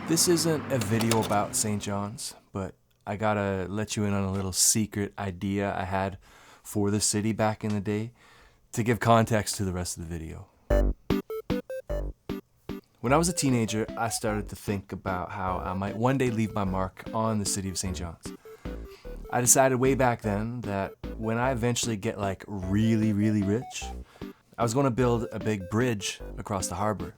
This isn't a video about St. John's, but I gotta let you in on a little secret idea I had for the city back in the day to give context to the rest of the video. When I was a teenager, I started to think about how I might one day leave my mark on the city of St. John's. I decided way back then that when I eventually get like really rich, I was going to build a big bridge across the harbor.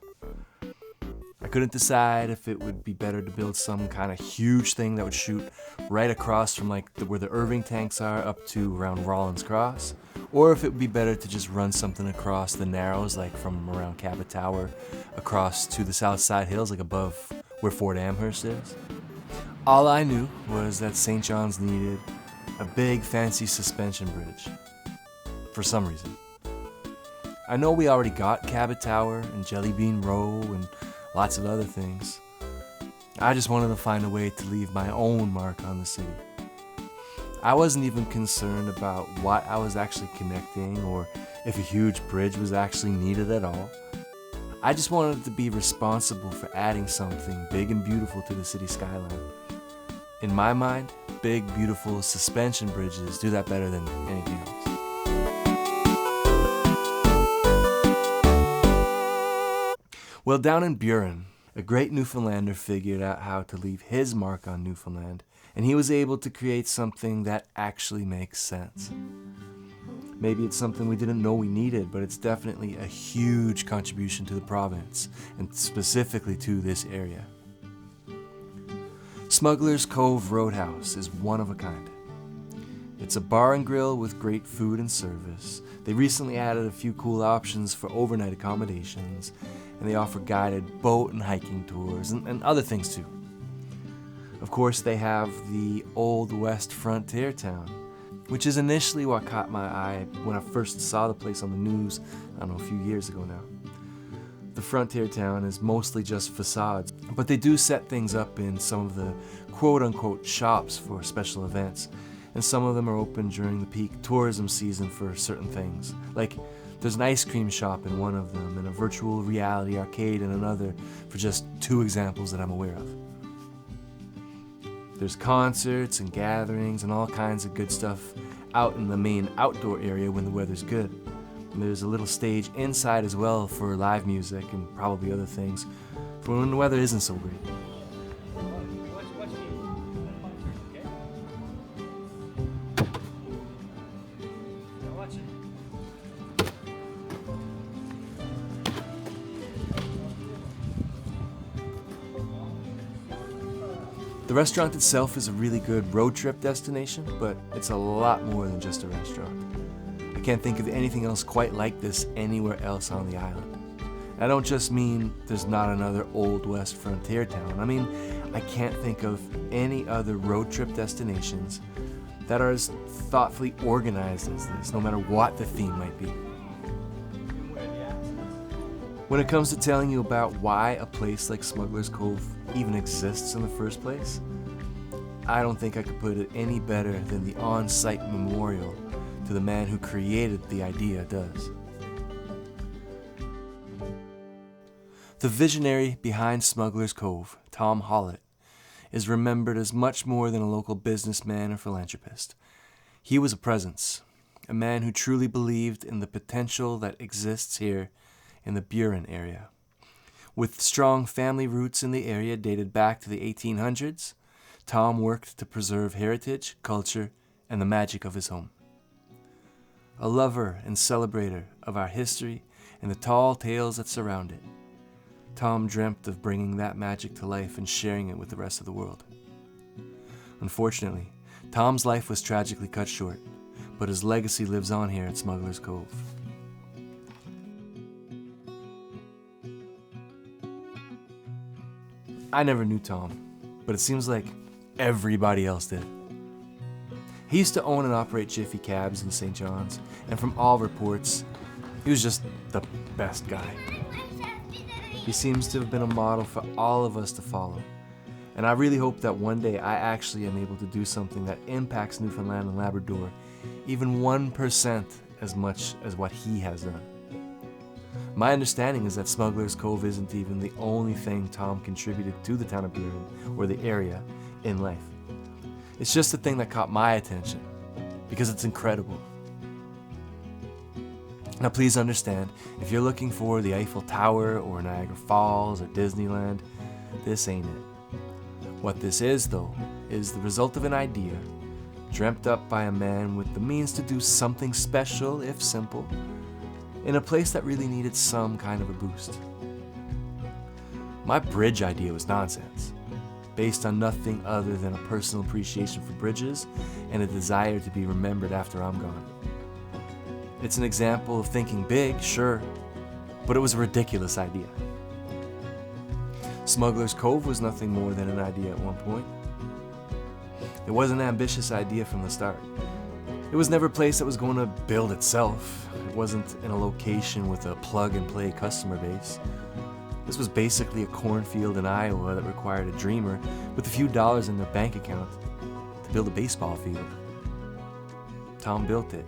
I couldn't decide if it would be better to build some kind of huge thing that would shoot right across from like where the Irving tanks are up to around Rollins Cross, or if it would be better to just run something across the Narrows, like from around Cabot Tower across to the South Side Hills, like above where Fort Amherst is. All I knew was that St. John's needed a big fancy suspension bridge for some reason. I know we already got Cabot Tower and Jelly Bean Row and lots of other things. I just wanted to find a way to leave my own mark on the city. I wasn't even concerned about what I was actually connecting or if a huge bridge was actually needed at all. I just wanted to be responsible for adding something big and beautiful to the city skyline. In my mind, big, beautiful suspension bridges do that better than anything else. Well, down in Buren, a great Newfoundlander figured out how to leave his mark on Newfoundland, and he was able to create something that actually makes sense. Maybe it's something we didn't know we needed, but it's definitely a huge contribution to the province, and specifically to this area. Smuggler's Cove Roadhouse is one of a kind. It's a bar and grill with great food and service. They recently added a few cool options for overnight accommodations, and they offer guided boat and hiking tours and other things too. Of course, they have the Old West Frontier Town, which is initially what caught my eye when I first saw the place on the news, I don't know, a few years ago now. The Frontier Town is mostly just facades, but they do set things up in some of the quote-unquote shops for special events, and some of them are open during the peak tourism season for certain things. Like, there's an ice cream shop in one of them and a virtual reality arcade in another, for just two examples that I'm aware of. There's concerts and gatherings and all kinds of good stuff out in the main outdoor area when the weather's good. And there's a little stage inside as well for live music and probably other things for when the weather isn't so great. The restaurant itself is a really good road trip destination, but it's a lot more than just a restaurant. I can't think of anything else quite like this anywhere else on the island. I don't just mean there's not another Old West Frontier Town. I mean, I can't think of any other road trip destinations that are as thoughtfully organized as this, no matter what the theme might be. When it comes to telling you about why a place like Smuggler's Cove even exists in the first place, I don't think I could put it any better than the on-site memorial to the man who created the idea does. The visionary behind Smuggler's Cove, Tom Hollett, is remembered as much more than a local businessman or philanthropist. He was a presence, a man who truly believed in the potential that exists here in the Buren area. With strong family roots in the area dated back to the 1800s, Tom worked to preserve heritage, culture, and the magic of his home. A lover and celebrator of our history and the tall tales that surround it, Tom dreamt of bringing that magic to life and sharing it with the rest of the world. Unfortunately, Tom's life was tragically cut short, but his legacy lives on here at Smuggler's Cove. I never knew Tom, but it seems like everybody else did. He used to own and operate Jiffy Cabs in St. John's, and from all reports, he was just the best guy. He seems to have been a model for all of us to follow, and I really hope that one day I actually am able to do something that impacts Newfoundland and Labrador even 1% as much as what he has done. My understanding is that Smuggler's Cove isn't even the only thing Tom contributed to the town of Bearden, or the area, in life. It's just the thing that caught my attention, because it's incredible. Now please understand, if you're looking for the Eiffel Tower or Niagara Falls or Disneyland, this ain't it. What this is, though, is the result of an idea dreamt up by a man with the means to do something special, if simple, in a place that really needed some kind of a boost. My bridge idea was nonsense, based on nothing other than a personal appreciation for bridges and a desire to be remembered after I'm gone. It's an example of thinking big, sure, but it was a ridiculous idea. Smuggler's Cove was nothing more than an idea at one point. It was an ambitious idea from the start. It was never a place that was going to build itself. It wasn't in a location with a plug-and-play customer base. This was basically a cornfield in Iowa that required a dreamer with a few dollars in their bank account to build a baseball field. Tom built it,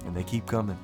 and they keep coming.